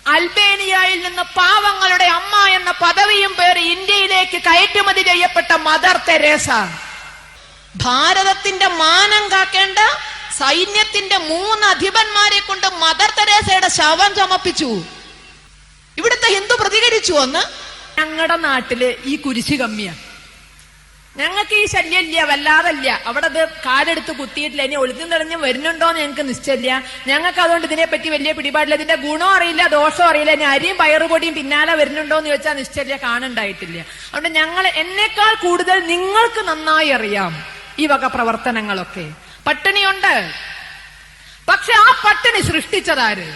അൽബേനിയയിൽ നിന്ന് പാവങ്ങളുടെ അമ്മ എന്ന പദവിയും പേര് ഇന്ത്യയിലേക്ക് കയറ്റുമതി ചെയ്യപ്പെട്ട മദർ തെരേസ. ഭാരതത്തിന്റെ മാനം കാക്കേണ്ട സൈന്യത്തിന്റെ 3 അധിപന്മാരെ കൊണ്ട് മദർ തെരേസയുടെ ശവം ചമപ്പിച്ചു. ഇവിടുത്തെ ഹിന്ദു പ്രതികരിച്ചു. ഒന്ന്, ഞങ്ങളുടെ നാട്ടില് ഈ കുരിശ് കമ്മിയാ, ഞങ്ങൾക്ക് ഈ ശല്യമില്ല, വല്ലാതല്ല. അവിടെ ഇത് കാലെടുത്ത് കുത്തിയിട്ടില്ല, ഇനി ഒളിഞ്ഞും തെളിഞ്ഞും വരുന്നുണ്ടോന്ന് ഞങ്ങൾക്ക് നിശ്ചയില്ല. ഞങ്ങൾക്ക് അതുകൊണ്ട് ഇതിനെപ്പറ്റി വലിയ പിടിപാടില്ല. ഇതിന്റെ ഗുണം അറിയില്ല, ദോഷം അറിയില്ല. ഇനി അരിയും പയറുപൊടിയും പിന്നാലെ വരുന്നുണ്ടോന്ന് ചോദിച്ചാൽ നിശ്ചയില്ല, കാണുണ്ടായിട്ടില്ല. അതുകൊണ്ട് ഞങ്ങൾ എന്നേക്കാൾ കൂടുതൽ നിങ്ങൾക്ക് നന്നായി അറിയാം ഈ വക പ്രവർത്തനങ്ങളൊക്കെ. പട്ടിണിയുണ്ട്, പക്ഷെ ആ പട്ടിണി സൃഷ്ടിച്ചതാര്?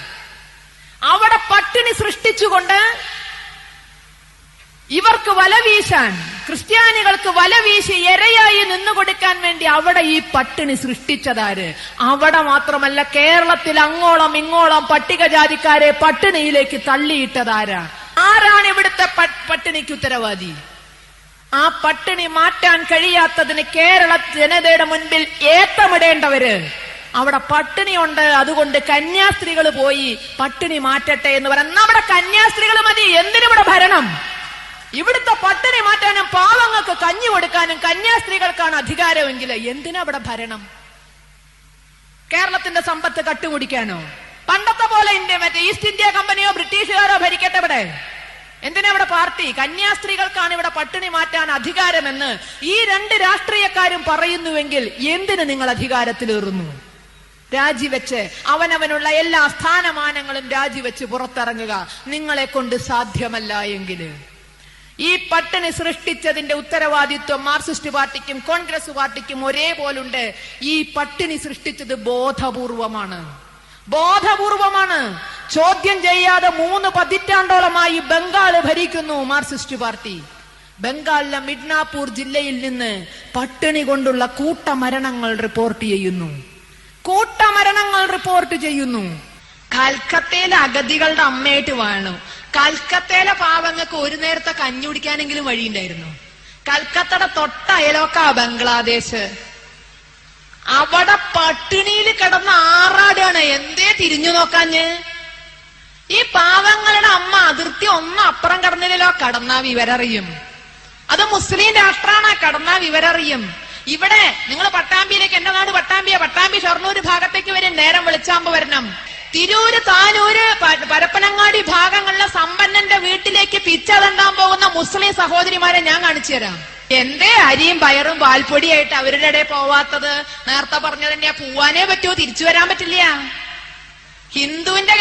അവിടെ പട്ടിണി സൃഷ്ടിച്ചുകൊണ്ട് ഇവർക്ക് വല വീശാൻ, ക്രിസ്ത്യാനികൾക്ക് വല വീശി ഇരയായി നിന്നുകൊടുക്കാൻ വേണ്ടി അവിടെ ഈ പട്ടിണി സൃഷ്ടിച്ചതാര്? അവിടെ മാത്രമല്ല, കേരളത്തിൽ അങ്ങോളം ഇങ്ങോളം പട്ടികജാതിക്കാരെ പട്ടിണിയിലേക്ക് തള്ളിയിട്ടതാരാ? ആരാണ് ഇവിടുത്തെ പട്ടിണിക്ക് ഉത്തരവാദി? ആ പട്ടിണി മാറ്റാൻ കഴിയാത്തതിന് കേരള ജനതയുടെ മുൻപിൽ ഏത്തമിടേണ്ടവര് അവിടെ പട്ടിണിയുണ്ട്, അതുകൊണ്ട് കന്യാസ്ത്രീകൾ പോയി പട്ടിണി മാറ്റട്ടെ എന്ന് പറയുന്ന അവിടെ കന്യാസ്ത്രീകൾ മതി. എന്തിനിവിടെ ഭരണം? ഇവിടുത്തെ പട്ടിണി മാറ്റാനും പാവങ്ങൾക്ക് കഞ്ഞി കൊടുക്കാനും കന്യാസ്ത്രീകൾക്കാണ് അധികാരമെങ്കിൽ എന്തിനാ അവിടെ ഭരണം? കേരളത്തിന്റെ സമ്പത്ത് കട്ടുകുടിക്കാനോ? പണ്ടത്തെ പോലെ മറ്റേ ഈസ്റ്റ് ഇന്ത്യ കമ്പനിയോ ബ്രിട്ടീഷുകാരോ ഭരിക്കട്ടെ ഇവിടെ? എന്തിനാ ഇവിടെ പാർട്ടി? കന്യാസ്ത്രീകൾക്കാണ് ഇവിടെ പട്ടിണി മാറ്റാൻ അധികാരമെന്ന് ഈ 2 രാഷ്ട്രീയക്കാരും പറയുന്നുവെങ്കിൽ എന്തിന് നിങ്ങൾ അധികാരത്തിലേറുന്നു? രാജിവെച്ച് അവനവനുള്ള എല്ലാ സ്ഥാനമാനങ്ങളും രാജിവെച്ച് പുറത്തിറങ്ങുക. നിങ്ങളെ കൊണ്ട് സാധ്യമല്ല എങ്കിൽ ഈ പട്ടിണി സൃഷ്ടിച്ചതിന്റെ ഉത്തരവാദിത്വം മാർക്സിസ്റ്റ് പാർട്ടിക്കും കോൺഗ്രസ് പാർട്ടിക്കും ഒരേപോലുണ്ട്. ഈ പട്ടിണി സൃഷ്ടിച്ചത് ബോധപൂർവമാണ്, ബോധപൂർവമാണ്. ചോദ്യം ചെയ്യാതെ 3 പതിറ്റാണ്ടോളമായി ബംഗാള് ഭരിക്കുന്നു മാർക്സിസ്റ്റ് പാർട്ടി. ബംഗാളിലെ മിഡ്നാപൂർ ജില്ലയിൽ നിന്ന് പട്ടിണി കൊണ്ടുള്ള കൂട്ടമരണങ്ങൾ റിപ്പോർട്ട് ചെയ്യുന്നു, കൂട്ടമരണങ്ങൾ റിപ്പോർട്ട് ചെയ്യുന്നു. കൽക്കത്തയിലെ അഗതികളുടെ അമ്മയായിട്ട് വാഴണം. കൽക്കത്തയിലെ പാവങ്ങൾക്ക് ഒരു നേരത്തെ കഞ്ഞി കുടിക്കാനെങ്കിലും വഴിയുണ്ടായിരുന്നു. കൽക്കത്തയുടെ തൊട്ട അയലോക്കാ ബംഗ്ലാദേശ്. അവിടെ പട്ടിണിയിൽ കിടന്ന് ആറാടാണ്. എന്തേ തിരിഞ്ഞു നോക്കാഞ്ഞ്? ഈ പാവങ്ങളുടെ അമ്മ അതിർത്തി ഒന്നും അപ്പുറം കടന്നില്ലല്ലോ. കടന്നാ വിവരറിയും. അത് മുസ്ലിം രാഷ്ട്രമാണ്, കടന്നാ വിവരറിയും. ഇവിടെ നിങ്ങൾ പട്ടാമ്പിയിലേക്ക്, എന്റെ നാട് പട്ടാമ്പിയാ, പട്ടാമ്പി ഷൊർണൂർ ഭാഗത്തേക്ക് വരും, നേരം വെളിച്ചാമ്പ് വരണം. തിരൂര്, താനൂര്, പരപ്പനങ്ങാടി ഭാഗങ്ങളിലെ സമ്പന്നന്റെ വീട്ടിലേക്ക് പിച്ച തണ്ടാൻ പോകുന്ന മുസ്ലിം സഹോദരിമാരെ ഞാൻ കാണിച്ചു തരാം. എന്തേ അരിയും പയറും പാൽപ്പൊടിയായിട്ട് അവരുടെ ഇടയിൽ പോവാത്തത്? നേരത്തെ പറഞ്ഞതിന്റെ പോവാനേ പറ്റുമോ? തിരിച്ചു വരാൻ പറ്റില്ല. ഹിന്ദുവിന്റെ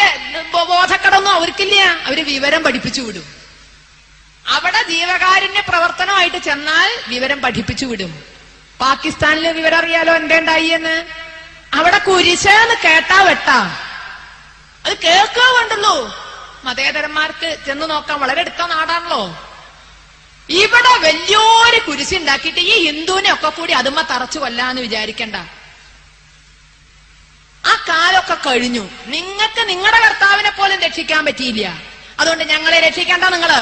ബോധക്കടൊന്നും അവർക്കില്ല. അവര് വിവരം പഠിപ്പിച്ചു വിടും. അവിടെ ജീവകാരുണ്യ പ്രവർത്തനമായിട്ട് ചെന്നാൽ വിവരം പഠിപ്പിച്ചു വിടും. പാകിസ്ഥാനിലെ വിവരം അറിയാലോ എന്തേ ഉണ്ടായി എന്ന്. അവിടെ കുരിശെന്ന് കേട്ടാ വെട്ടാ, അത് കേൾക്കുക വേണ്ടുള്ളൂ. മതേതരന്മാർക്ക് ചെന്ന് നോക്കാൻ വളരെ അടുത്ത നാടാണല്ലോ. ഇവിടെ വലിയൊരു കുരിശുണ്ടാക്കിയിട്ട് ഈ ഹിന്ദുവിനെ ഒക്കെ കൂടി അതുമ്മ തറച്ചു കൊല്ലാന്ന് വിചാരിക്കണ്ട. ആ കാലമൊക്കെ കഴിഞ്ഞു. നിങ്ങൾക്ക് നിങ്ങളുടെ കർത്താവിനെ പോലും രക്ഷിക്കാൻ പറ്റിയില്ല. അതുകൊണ്ട് ഞങ്ങളെ രക്ഷിക്കണ്ട നിങ്ങള്.